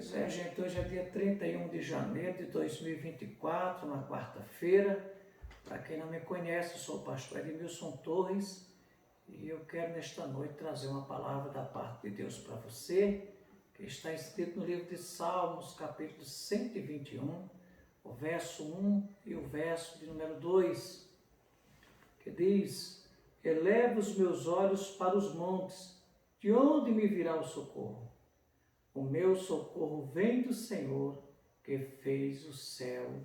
Pois é, gente, hoje é dia 31 de janeiro de 2024, uma quarta-feira. Para quem não me conhece, eu sou o pastor Edmilson Torres e eu quero nesta noite trazer uma palavra da parte de Deus para você, que está escrito no livro de Salmos, capítulo 121, o verso 1 e o verso de número 2, que diz: Eleva os meus olhos para os montes, de onde me virá o socorro? O meu socorro vem do Senhor, que fez o céu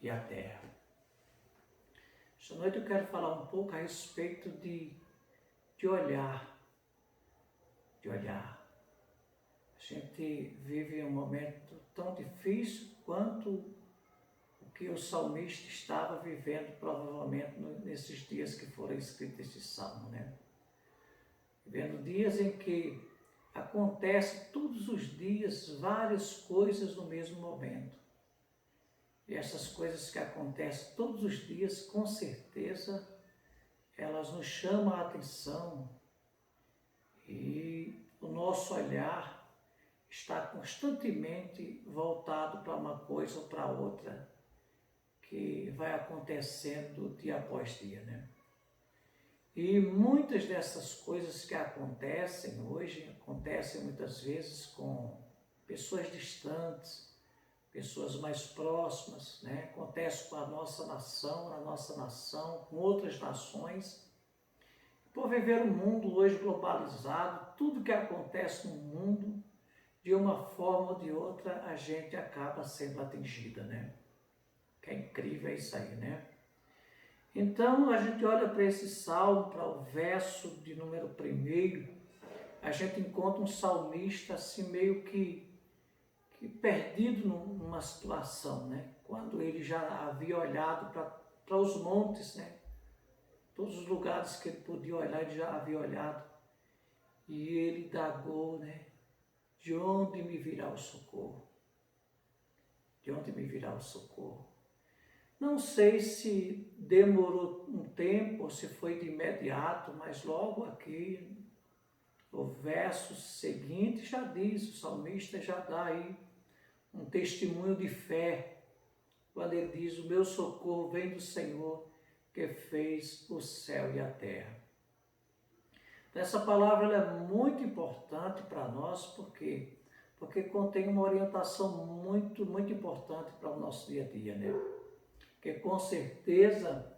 e a terra. Esta noite eu quero falar um pouco a respeito de olhar. De olhar. A gente vive um momento tão difícil quanto o que o salmista estava vivendo, provavelmente, nesses dias que foram escritos este salmo, né? Vivendo dias em que acontece todos os dias várias coisas no mesmo momento. E essas coisas que acontecem todos os dias, com certeza, elas nos chamam a atenção e o nosso olhar está constantemente voltado para uma coisa ou para outra que vai acontecendo dia após dia, né? E muitas dessas coisas que acontecem hoje, acontecem muitas vezes com pessoas distantes, pessoas mais próximas, né? Acontece com a nossa nação, na nossa nação, com outras nações. Por viver um mundo hoje globalizado, tudo que acontece no mundo, de uma forma ou de outra, a gente acaba sendo atingida, né? Que é incrível isso aí, né? Então, a gente olha para esse salmo, para o verso de número 1, a gente encontra um salmista assim meio que perdido numa situação, né? Quando ele já havia olhado para os montes, né? Todos os lugares que ele podia olhar, ele já havia olhado. E ele indagou, né? De onde me virá o socorro? De onde me virá o socorro? Não sei se demorou um tempo ou se foi de imediato, mas logo aqui, o verso seguinte já diz, o salmista já dá aí um testemunho de fé, quando ele diz: o meu socorro vem do Senhor, que fez o céu e a terra. Essa palavra ela é muito importante para nós, porque contém uma orientação muito importante para o nosso dia a dia, né? Que com certeza,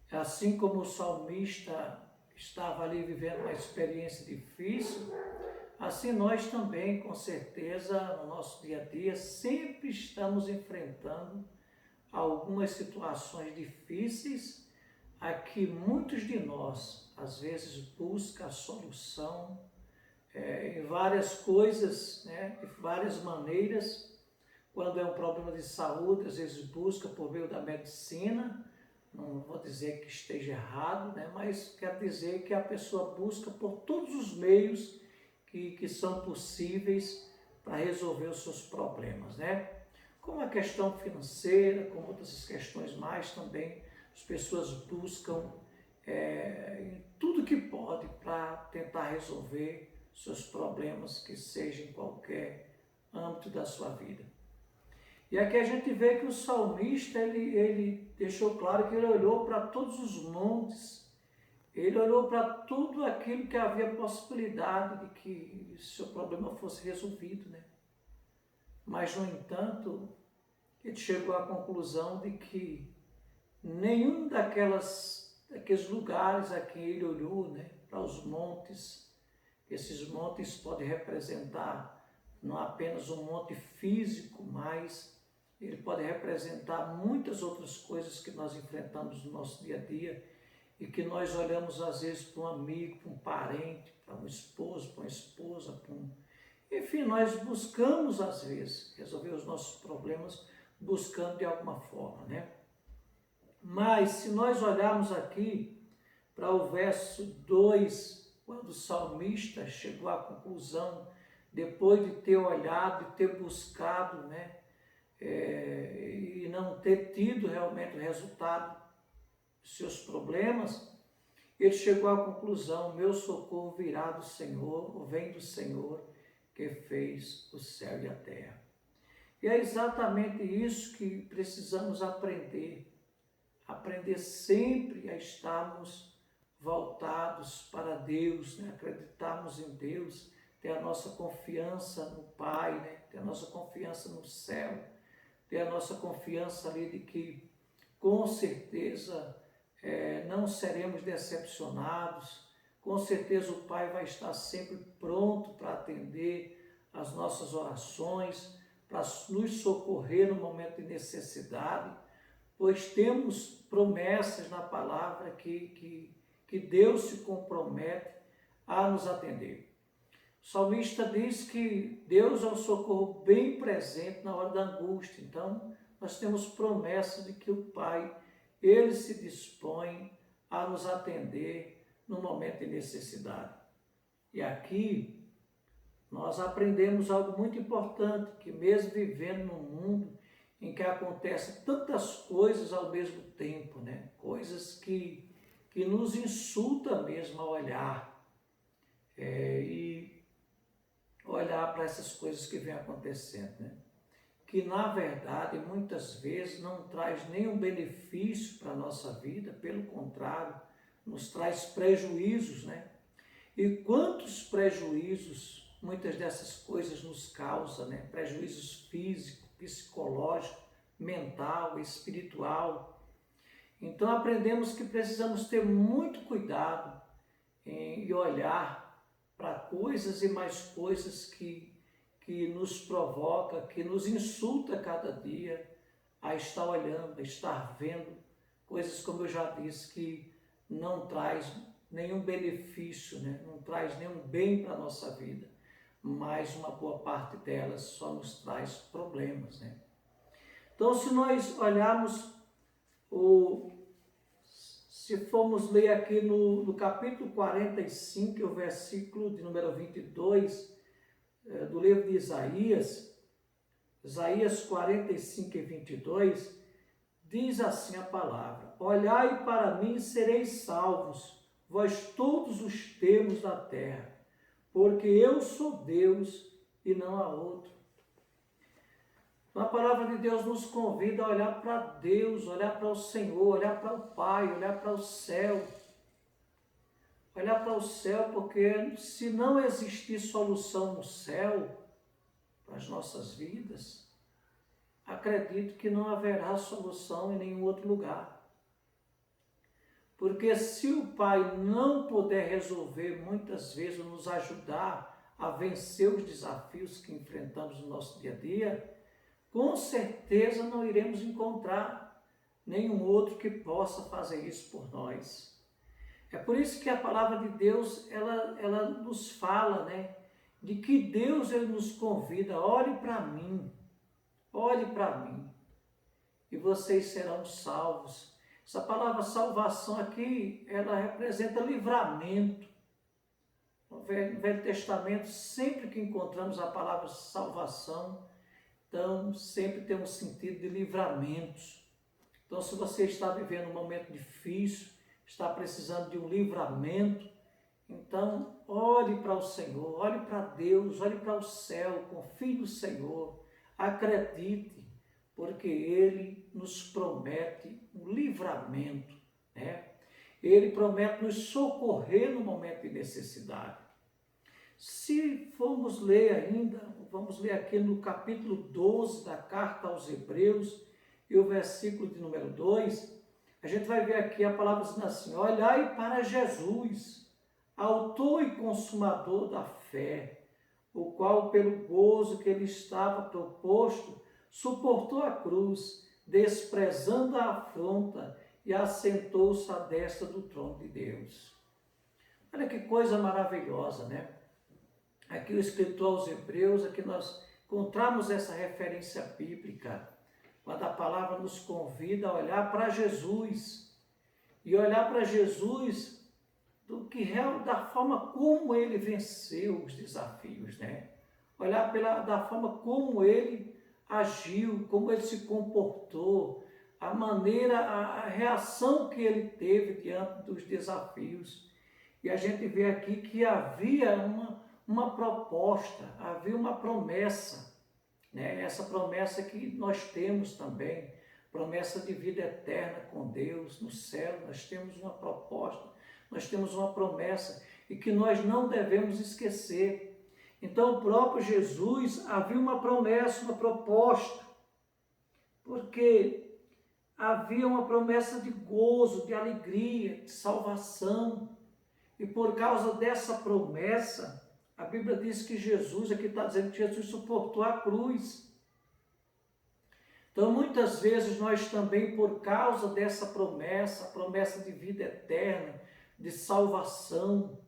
assim como o salmista estava ali vivendo uma experiência difícil, assim nós também, com certeza, no nosso dia a dia, sempre estamos enfrentando algumas situações difíceis a que muitos de nós, às vezes, buscam a solução em várias coisas, né, de várias maneiras. Quando é um problema de saúde, às vezes busca por meio da medicina, não vou dizer que esteja errado, né? Mas quero dizer que a pessoa busca por todos os meios que são possíveis para resolver os seus problemas, né? Como a questão financeira, como outras questões mais também, as pessoas buscam em tudo que pode para tentar resolver seus problemas, que seja em qualquer âmbito da sua vida. E aqui a gente vê que o salmista, ele deixou claro que ele olhou para todos os montes, ele olhou para tudo aquilo que havia possibilidade de que seu problema fosse resolvido, né? Mas, no entanto, ele chegou à conclusão de que nenhum daqueles lugares a quem ele olhou, né, para os montes, esses montes podem representar não apenas um monte físico, mas ele pode representar muitas outras coisas que nós enfrentamos no nosso dia a dia e que nós olhamos às vezes para um amigo, para um parente, para um esposo, para uma esposa, enfim, nós buscamos às vezes resolver os nossos problemas buscando de alguma forma, né? Mas se nós olharmos aqui para o verso 2, quando o salmista chegou à conclusão, depois de ter olhado e ter buscado, né? E não ter tido realmente o resultado dos seus problemas, ele chegou à conclusão: meu socorro virá do Senhor, ou vem do Senhor, que fez o céu e a terra. E é exatamente isso que precisamos aprender. Aprender sempre a estarmos voltados para Deus, né? Acreditarmos em Deus, ter a nossa confiança no Pai, né? Ter a nossa confiança no céu, ter a nossa confiança ali de que, com certeza, não seremos decepcionados, com certeza o Pai vai estar sempre pronto para atender as nossas orações, para nos socorrer no momento de necessidade, pois temos promessas na palavra que Deus se compromete a nos atender. O salmista diz que Deus é um socorro bem presente na hora da angústia. Então, nós temos promessa de que o Pai, Ele se dispõe a nos atender no momento de necessidade. E aqui, nós aprendemos algo muito importante, que mesmo vivendo num mundo em que acontecem tantas coisas ao mesmo tempo, né? Coisas que nos insultam mesmo ao olhar, e olhar para essas coisas que vêm acontecendo, né? Que na verdade muitas vezes não traz nenhum benefício para a nossa vida, pelo contrário, nos traz prejuízos, né? E quantos prejuízos muitas dessas coisas nos causam, né? Prejuízos físicos, psicológico, mental, espiritual. Então aprendemos que precisamos ter muito cuidado em olhar para coisas e mais coisas que nos provoca, que nos insulta cada dia a estar olhando, a estar vendo coisas, como eu já disse, que não traz nenhum benefício, né? Não traz nenhum bem para a nossa vida, mas uma boa parte delas só nos traz problemas, né? Então, se nós olharmos, se formos ler aqui no capítulo 45, o versículo de número 22, do livro de Isaías 45 e 22, diz assim a palavra: olhai para mim e sereis salvos, vós todos os termos da terra, porque eu sou Deus e não há outro. A palavra de Deus nos convida a olhar para Deus, olhar para o Senhor, olhar para o Pai, olhar para o céu. Olhar para o céu, porque se não existir solução no céu para as nossas vidas, acredito que não haverá solução em nenhum outro lugar. Porque se o Pai não puder resolver, muitas vezes, nos ajudar a vencer os desafios que enfrentamos no nosso dia a dia, com certeza não iremos encontrar nenhum outro que possa fazer isso por nós. É por isso que a palavra de Deus, ela nos fala, né, de que Deus ele nos convida: olhe para mim, e vocês serão salvos. Essa palavra salvação aqui, ela representa livramento. No Velho Testamento, sempre que encontramos a palavra salvação, então sempre tem um sentido de livramentos. Então, se você está vivendo um momento difícil, está precisando de um livramento, então olhe para o Senhor, olhe para Deus, olhe para o céu, confie no Senhor, acredite, porque Ele nos promete um livramento, né? Ele promete nos socorrer no momento de necessidade. Se formos ler ainda, vamos ler aqui no capítulo 12 da carta aos Hebreus, e o versículo de número 2, a gente vai ver aqui a palavra dizendo assim: olhai para Jesus, autor e consumador da fé, o qual, pelo gozo que lhe estava proposto, suportou a cruz, desprezando a afronta, e assentou-se à destra do trono de Deus. Olha que coisa maravilhosa, né? Aqui o escritor aos Hebreus, aqui nós encontramos essa referência bíblica, quando a palavra nos convida a olhar para Jesus, e olhar para Jesus da forma como ele venceu os desafios, né? Olhar da forma como ele agiu, como ele se comportou, a maneira, a reação que ele teve diante dos desafios. E a gente vê aqui que havia uma proposta, havia uma promessa, né? Essa promessa que nós temos também, promessa de vida eterna com Deus no céu. Nós temos uma proposta, nós temos uma promessa e que nós não devemos esquecer. Então, o próprio Jesus havia uma promessa, uma proposta, porque havia uma promessa de gozo, de alegria, de salvação. E por causa dessa promessa, a Bíblia diz que Jesus, aqui está dizendo que Jesus suportou a cruz. Então, muitas vezes nós também, por causa dessa promessa, a promessa de vida eterna, de salvação,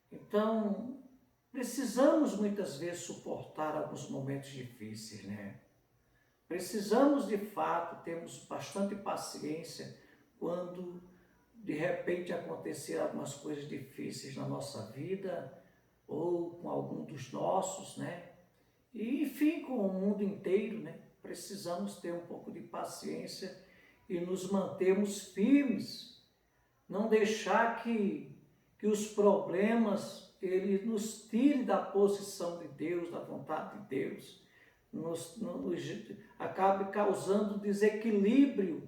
então, precisamos muitas vezes suportar alguns momentos difíceis, né? Precisamos de fato, termos bastante paciência quando de repente acontecer algumas coisas difíceis na nossa vida ou com algum dos nossos, né? E enfim, com o mundo inteiro, né? Precisamos ter um pouco de paciência e nos mantermos firmes, não deixar que os problemas ele nos tire da posição de Deus, da vontade de Deus, acabe causando desequilíbrio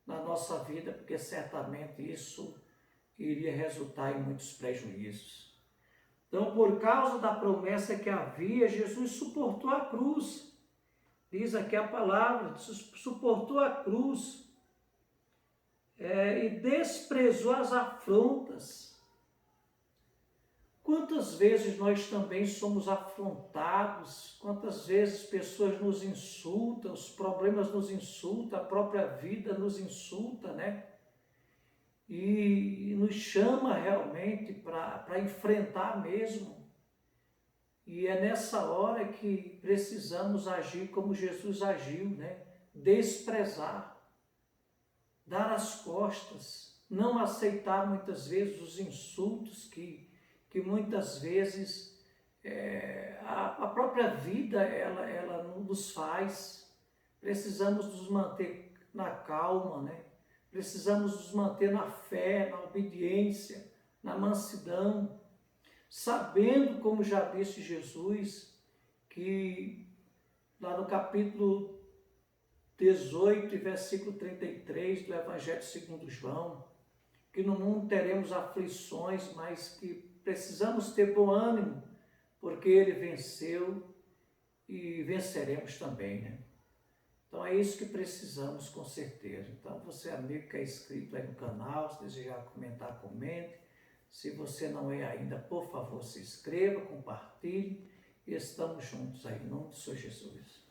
na nossa vida, porque certamente isso iria resultar em muitos prejuízos. Então, por causa da promessa que havia, Jesus suportou a cruz. Diz aqui a palavra, suportou a cruz e desprezou as afrontas. Quantas vezes nós também somos afrontados, quantas vezes pessoas nos insultam, os problemas nos insultam, a própria vida nos insulta, né? E nos chama realmente para enfrentar mesmo. E é nessa hora que precisamos agir como Jesus agiu, né? Desprezar, dar as costas, não aceitar muitas vezes os insultos que muitas vezes a própria vida ela nos faz. Precisamos nos manter na calma, né? Precisamos nos manter na fé, na obediência, na mansidão, sabendo, como já disse Jesus, que lá no capítulo 18, versículo 33 do Evangelho segundo João, que no mundo teremos aflições, mas que precisamos ter bom ânimo, porque Ele venceu e venceremos também, né? Então é isso que precisamos com certeza. Então você, amigo que é inscrito aí no canal, se desejar comentar, comente. Se você não é ainda, por favor, se inscreva, compartilhe e estamos juntos aí, em nome do Senhor Jesus.